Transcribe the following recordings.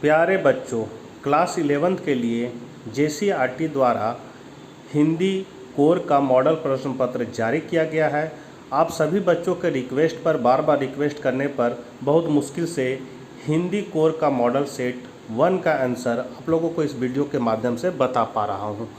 प्यारे बच्चों, class 11th के लिए JCERT द्वारा हिंदी कोर का मॉडल प्रश्न पत्र जारी किया गया है। आप सभी बच्चों के रिक्वेस्ट पर बार बार रिक्वेस्ट करने पर बहुत मुश्किल से हिंदी कोर का मॉडल सेट 1 का आंसर आप लोगों को इस वीडियो के माध्यम से बता पा रहा हूँ।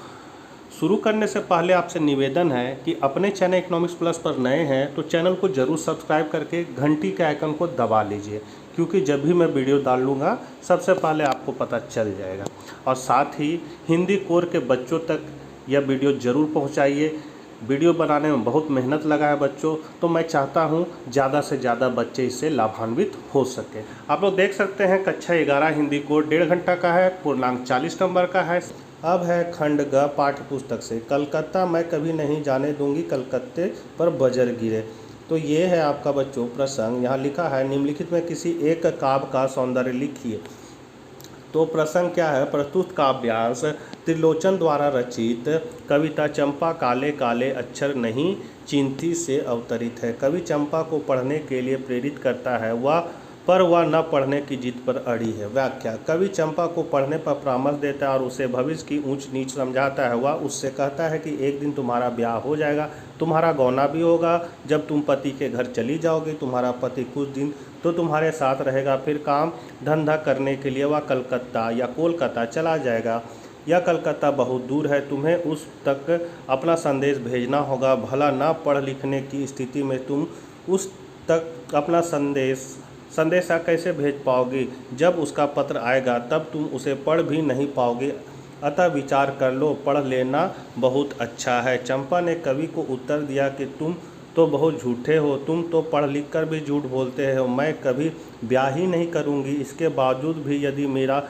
शुरू करने से पहले आपसे निवेदन है कि अपने चैनल इकोनॉमिक्स प्लस पर नए हैं तो चैनल को जरूर सब्सक्राइब करके घंटी के आइकन को दबा लीजिए, क्योंकि जब भी मैं वीडियो डालूंगा सबसे पहले आपको पता चल जाएगा। और साथ ही हिंदी कोर के बच्चों तक यह वीडियो ज़रूर पहुंचाइए। वीडियो बनाने में बहुत मेहनत लगा है बच्चों, तो मैं चाहता हूं ज़्यादा से ज़्यादा बच्चे इससे लाभान्वित हो सके। आप लोग देख सकते हैं कक्षा 11 हिंदी कोर 1.5 घंटा का है, पूर्णांक 40 नंबर का है। अब है खंड ग पाठ्य पुस्तक से कलकत्ता मैं कभी नहीं जाने दूंगी कलकत्ते पर बजर गिरे। तो ये है आपका बच्चों प्रसंग। यहाँ लिखा है निम्नलिखित में किसी एक काव्य का सौंदर्य लिखिए। तो प्रसंग क्या है? प्रस्तुत काव्यांश त्रिलोचन द्वारा रचित कविता चंपा काले काले अक्षर नहीं चिंती से अवतरित है। कवि चंपा को पढ़ने के लिए प्रेरित करता है वह न पढ़ने की जिद पर अड़ी है। व्याख्या: कवि चंपा को पढ़ने पर परामर्श देता है और उसे भविष्य की ऊंच नीच समझाता है। वह उससे कहता है कि एक दिन तुम्हारा ब्याह हो जाएगा, तुम्हारा गौना भी होगा। जब तुम पति के घर चली जाओगी, तुम्हारा पति कुछ दिन तो तुम्हारे साथ रहेगा, फिर काम धंधा करने के लिए वह कलकत्ता या कोलकाता चला जाएगा। यह कलकत्ता बहुत दूर है, तुम्हें उस तक अपना संदेश भेजना होगा। भला ना पढ़ लिखने की स्थिति में तुम उस तक अपना संदेशा कैसे भेज पाओगी? जब उसका पत्र आएगा तब तुम उसे पढ़ भी नहीं पाओगे। अतः विचार कर लो, पढ़ लेना बहुत अच्छा है। चंपा ने कवि को उत्तर दिया कि तुम तो बहुत झूठे हो, तुम तो पढ़ लिख कर भी झूठ बोलते हो। मैं कभी ब्याह ही नहीं करूँगी। इसके बावजूद भी यदि मेरा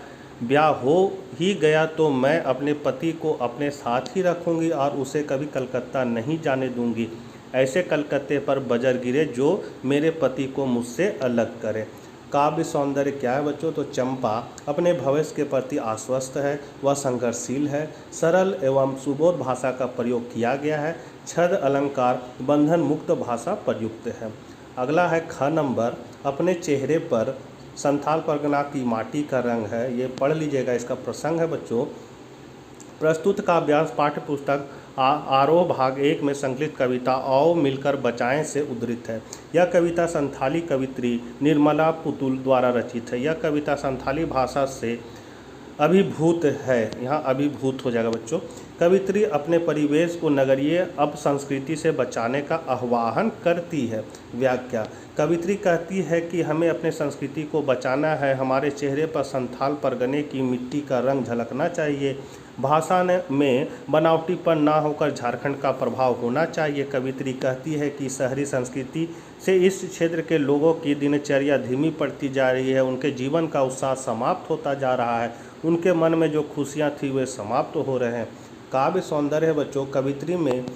ब्याह हो ही गया तो मैं अपने पति को अपने साथ ही रखूँगी और उसे कभी कलकत्ता नहीं जाने दूँगी। ऐसे कलकत्ते पर बजर गिरे जो मेरे पति को मुझसे अलग करे। काव्य सौंदर्य क्या है बच्चों? तो चंपा अपने भविष्य के प्रति आश्वस्त है, वह संघर्षशील है, सरल एवं सुबोध भाषा का प्रयोग किया गया है, छंद अलंकार बंधन मुक्त भाषा प्रयुक्त है। अगला है ख नंबर, अपने चेहरे पर संथाल परगना की माटी का रंग है। ये पढ़ लीजिएगा, इसका प्रसंग है बच्चों। प्रस्तुत काव्यांश पाठ्य पुस्तक आरोह भाग 1 में संकलित कविता आओ मिलकर बचाएं से उद्धृत है। यह कविता संथाली कवित्री निर्मला पुतुल द्वारा रचित है। यह कविता संथाली भाषा से अभिभूत है। यहाँ अभिभूत हो जाएगा बच्चों। कवित्री अपने परिवेश को नगरीय अपसंस्कृति से बचाने का आह्वान करती है। व्याख्या: कवित्री कहती है कि हमें अपने संस्कृति को बचाना है, हमारे चेहरे पर संथाल परगने की मिट्टी का रंग झलकना चाहिए, भाषा में बनावटीपन ना होकर झारखंड का प्रभाव होना चाहिए। कवित्री कहती है कि शहरी संस्कृति से इस क्षेत्र के लोगों की दिनचर्या धीमी पड़ती जा रही है, उनके जीवन का उत्साह समाप्त होता जा रहा है, उनके मन में जो खुशियाँ थी वे समाप्त हो रहे हैं। काव्य सौंदर्य है बच्चों। कवित्री में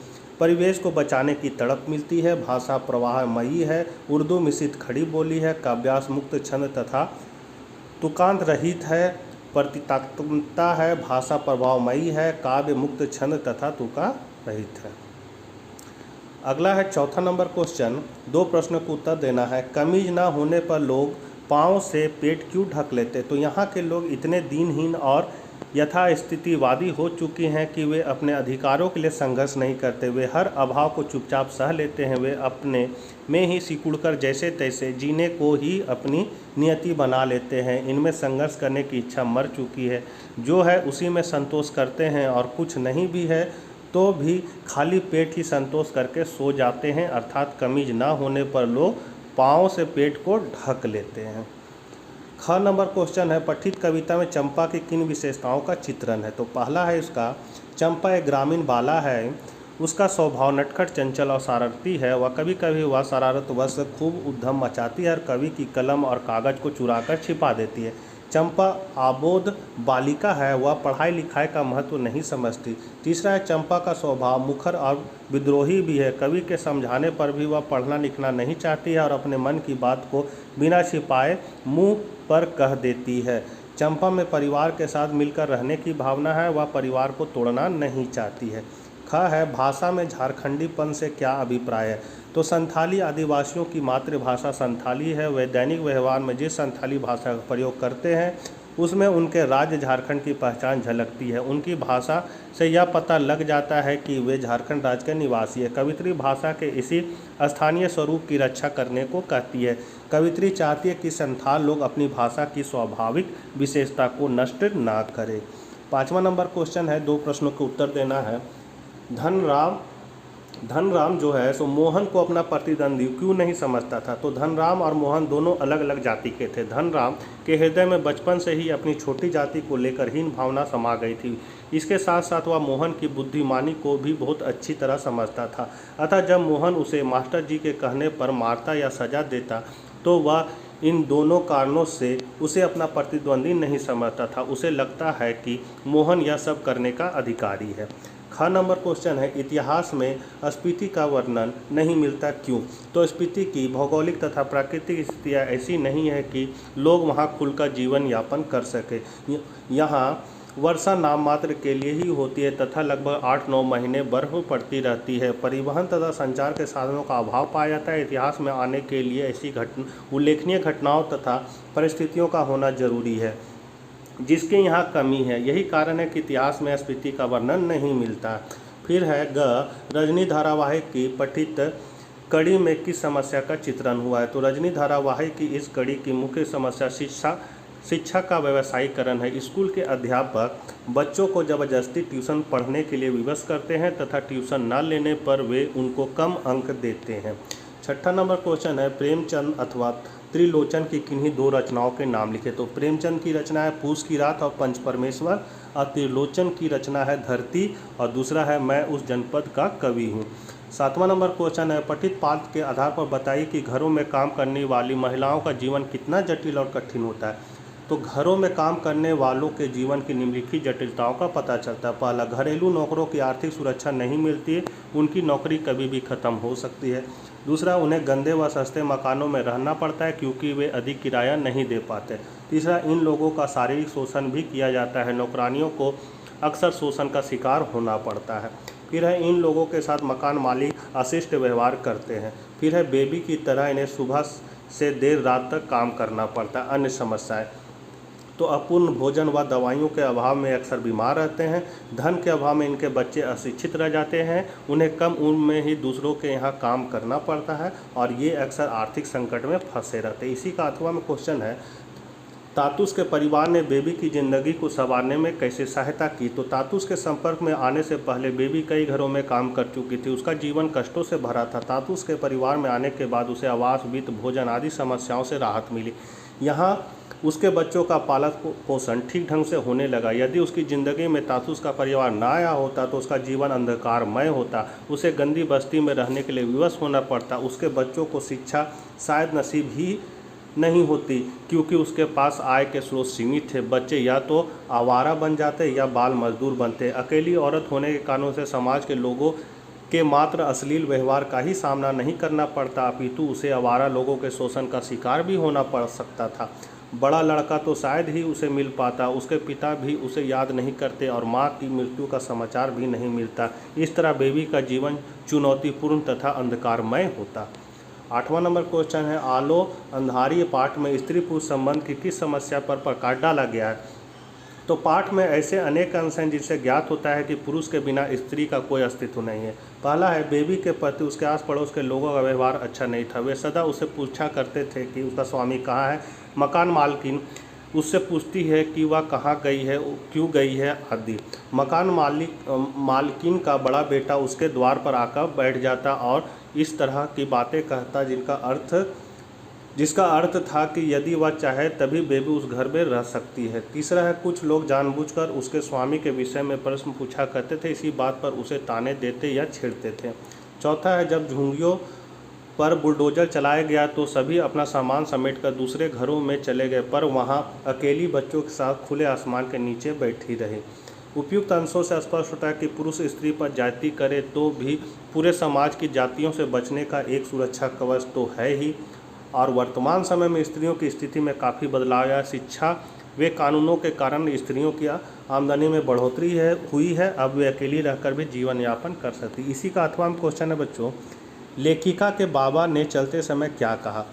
परिवेश को बचाने की तड़प मिलती है, भाषा प्रवाहमयी है, उर्दू मिश्रित खड़ी बोली है, काव्यास मुक्त छंद तथा तुकांत रहित है, प्रतीकात्मकता है, भाषा प्रभावमयी है, काव्य मुक्त छंद तथा तुका रहित है। अगला है चौथा नंबर क्वेश्चन। 2 प्रश्नों को उत्तर देना है। कमीज ना होने पर लोग पाँव से पेट क्यों ढक लेते? तो यहाँ के लोग इतने दीनहीन और यथास्थितिवादी हो चुके हैं कि वे अपने अधिकारों के लिए संघर्ष नहीं करते। वे हर अभाव को चुपचाप सह लेते हैं। वे अपने में ही सिकुड़कर जैसे तैसे जीने को ही अपनी नियति बना लेते हैं। इनमें संघर्ष करने की इच्छा मर चुकी है। जो है उसी में संतोष करते हैं और कुछ नहीं भी है तो भी खाली पेट ही संतोष करके सो जाते हैं। अर्थात कमीज ना होने पर लोग पाँव से पेट को ढक लेते हैं। ख नंबर क्वेश्चन है। पठित कविता में चंपा की किन विशेषताओं का चित्रण है? तो पहला है इसका, चंपा एक ग्रामीण बाला है, उसका स्वभाव नटखट चंचल और शरारती है। वह कभी कभी वह शरारतवश खूब उद्यम मचाती है और कवि की कलम और कागज को चुराकर छिपा देती है। चंपा आबोध बालिका है, वह पढ़ाई लिखाई का महत्व नहीं समझती। तीसरा है, चंपा का स्वभाव मुखर और विद्रोही भी है। कवि के समझाने पर भी वह पढ़ना लिखना नहीं चाहती है और अपने मन की बात को बिना छिपाए मुंह पर कह देती है। चंपा में परिवार के साथ मिलकर रहने की भावना है, वह परिवार को तोड़ना नहीं चाहती है। ख है, भाषा में झारखंडीपन से क्या अभिप्राय है? तो संथाली आदिवासियों की मातृभाषा संथाली है। वे दैनिक व्यवहार में जिस संथाली भाषा का प्रयोग करते हैं उसमें उनके राज्य झारखंड की पहचान झलकती है। उनकी भाषा से यह पता लग जाता है कि वे झारखंड राज्य के निवासी हैं। कवित्री भाषा के इसी स्थानीय स्वरूप की रक्षा करने को कहती है। कवित्री चाहती है कि संथाल लोग अपनी भाषा की स्वाभाविक विशेषता को नष्ट ना करें। 5वां नंबर क्वेश्चन है, 2 प्रश्नों के उत्तर देना है। धनराम जो है सो मोहन को अपना प्रतिद्वंदी क्यों नहीं समझता था? तो धनराम और मोहन दोनों अलग अलग जाति के थे। धनराम के हृदय में बचपन से ही अपनी छोटी जाति को लेकर हीन भावना समा गई थी। इसके साथ साथ वह मोहन की बुद्धिमानी को भी बहुत अच्छी तरह समझता था। अतः जब मोहन उसे मास्टर जी के कहने पर मारता या सजा देता तो वह इन दोनों कारणों से उसे अपना प्रतिद्वंदी नहीं समझता था। उसे लगता है कि मोहन यह सब करने का अधिकारी है। ख नंबर क्वेश्चन है, इतिहास में स्पीति का वर्णन नहीं मिलता क्यों? तो स्पीति की भौगोलिक तथा प्राकृतिक स्थितियाँ ऐसी नहीं है कि लोग वहाँ खुलकर जीवन यापन कर सके। यहाँ वर्षा नाम मात्र के लिए ही होती है तथा लगभग 8-9 महीने बर्फ पड़ती रहती है। परिवहन तथा संचार के साधनों का अभाव पाया जाता है। इतिहास में आने के लिए ऐसी उल्लेखनीय घटनाओं तथा परिस्थितियों का होना जरूरी है, जिसके यहाँ कमी है। यही कारण है कि इतिहास में स्पीति का वर्णन नहीं मिलता। फिर है ग, रजनी धारावाहिक की पठित कड़ी में किस समस्या का चित्रण हुआ है? तो रजनी धारावाहिक की इस कड़ी की मुख्य समस्या शिक्षा का व्यवसायीकरण है। स्कूल के अध्यापक बच्चों को जबरदस्ती ट्यूशन पढ़ने के लिए विवश करते हैं तथा ट्यूशन न लेने पर वे उनको कम अंक देते हैं। 6ठा नंबर क्वेश्चन है, प्रेमचंद अथवा त्रिलोचन की किन्हीं 2 रचनाओं के नाम लिखे। तो प्रेमचंद की रचना है पूस की रात और पंच परमेश्वर, और त्रिलोचन की रचना है धरती, और दूसरा है मैं उस जनपद का कवि हूँ। 7वां नंबर क्वेश्चन है, पठित पाठ के आधार पर बताइए कि घरों में काम करने वाली महिलाओं का जीवन कितना जटिल और कठिन होता है? तो घरों में काम करने वालों के जीवन की निम्नलिखित जटिलताओं का पता चलता है। पहला, घरेलू नौकरों की आर्थिक सुरक्षा नहीं मिलती है, उनकी नौकरी कभी भी खत्म हो सकती है। दूसरा, उन्हें गंदे व सस्ते मकानों में रहना पड़ता है क्योंकि वे अधिक किराया नहीं दे पाते। तीसरा, इन लोगों का शारीरिक शोषण भी किया जाता है। नौकरानियों को अक्सर शोषण का शिकार होना पड़ता है। फिर है, इन लोगों के साथ मकान मालिक अशिष्ट व्यवहार करते हैं। फिर है, बेबी की तरह इन्हें सुबह से देर रात तक काम करना पड़ता है। अन्य समस्याएं, तो अपूर्ण भोजन व दवाइयों के अभाव में अक्सर बीमार रहते हैं। धन के अभाव में इनके बच्चे अशिक्षित रह जाते हैं। उन्हें कम उम्र में ही दूसरों के यहाँ काम करना पड़ता है और ये अक्सर आर्थिक संकट में फंसे रहते हैं। इसी का 8वां में क्वेश्चन है, तातुस के परिवार ने बेबी की ज़िंदगी को संवारने में कैसे सहायता की? तो तातुस के संपर्क में आने से पहले बेबी कई घरों में काम कर चुकी थी। उसका जीवन कष्टों से भरा था। तातुस के परिवार में आने के बाद उसे आवास, वित्त, भोजन आदि समस्याओं से राहत मिली। यहाँ उसके बच्चों का पालन पोषण ठीक ढंग से होने लगा। यदि उसकी ज़िंदगी में तातुस का परिवार ना आया होता तो उसका जीवन अंधकारमय होता। उसे गंदी बस्ती में रहने के लिए विवश होना पड़ता। उसके बच्चों को शिक्षा शायद नसीब ही नहीं होती क्योंकि उसके पास आय के स्रोत सीमित थे। बच्चे या तो आवारा बन जाते या बाल मजदूर बनते। अकेली औरत होने के कारण उसे समाज के लोगों के मात्र अश्लील व्यवहार का ही सामना नहीं करना पड़ता, अपितु उसे आवारा लोगों के शोषण का शिकार भी होना पड़ सकता था। बड़ा लड़का तो शायद ही उसे मिल पाता। उसके पिता भी उसे याद नहीं करते और माँ की मृत्यु का समाचार भी नहीं मिलता। इस तरह बेबी का जीवन चुनौतीपूर्ण तथा अंधकारमय होता। 8वां नंबर क्वेश्चन है, आलो अंधारी पाठ में स्त्री पुरुष संबंध की किस समस्या पर प्रकाश डाला गया है? तो पाठ में ऐसे अनेक अंश हैं जिससे ज्ञात होता है कि पुरुष के बिना स्त्री का कोई अस्तित्व नहीं है। पहला है, बेबी के प्रति उसके आस पड़ोस के लोगों का व्यवहार अच्छा नहीं था। वे सदा उसे पूछा करते थे कि उसका स्वामी कहाँ है। मकान मालकिन उससे पूछती है कि वह कहाँ गई है, क्यों गई है आदि। मकान मालकिन का बड़ा बेटा उसके द्वार पर आकर बैठ जाता और इस तरह की बातें कहता जिसका अर्थ था कि यदि वह चाहे तभी बेबी उस घर में रह सकती है। तीसरा है, कुछ लोग जानबूझकर उसके स्वामी के विषय में प्रश्न पूछा करते थे, इसी बात पर उसे ताने देते या छेड़ते थे। चौथा है, जब झुंगियों पर बुलडोजर चलाया गया तो सभी अपना सामान समेटकर दूसरे घरों में चले गए, पर वहां अकेली बच्चों के साथ खुले आसमान के नीचे बैठी रहे। उपयुक्त अंशों से स्पष्ट होता है कि पुरुष स्त्री पर जाति करे तो भी पूरे समाज की जातियों से बचने का एक सुरक्षा कवच तो है ही, और वर्तमान समय में स्त्रियों की स्थिति में काफ़ी बदलाव आया। शिक्षा वे कानूनों के कारण स्त्रियों की आमदनी में बढ़ोतरी हुई है। अब वे अकेली रहकर भी जीवन यापन कर सकती। इसी का 8वां क्वेश्चन है बच्चों, लेखिका के बाबा ने चलते समय क्या कहा?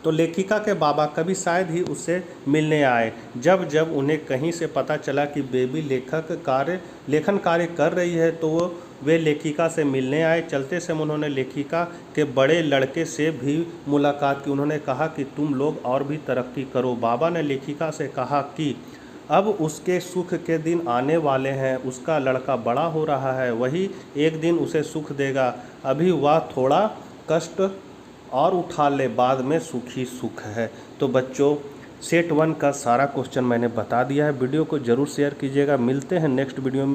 तो तो लेखिका के बाबा कभी शायद ही उससे मिलने आए। जब जब उन्हें कहीं से पता चला कि बेबी लेखन कार्य कर रही है तो वे लेखिका से मिलने आए। चलते समय उन्होंने लेखिका के बड़े लड़के से भी मुलाकात की। उन्होंने कहा कि तुम लोग और भी तरक्की करो। बाबा ने लेखिका से कहा कि अब उसके सुख के दिन आने वाले हैं, उसका लड़का बड़ा हो रहा है, वही एक दिन उसे सुख देगा। अभी वह थोड़ा कष्ट और उठा ले, बाद में सुख ही सुख है। तो बच्चों, सेट 1 का सारा क्वेश्चन मैंने बता दिया है। वीडियो को ज़रूर शेयर कीजिएगा। मिलते हैं नेक्स्ट वीडियो में।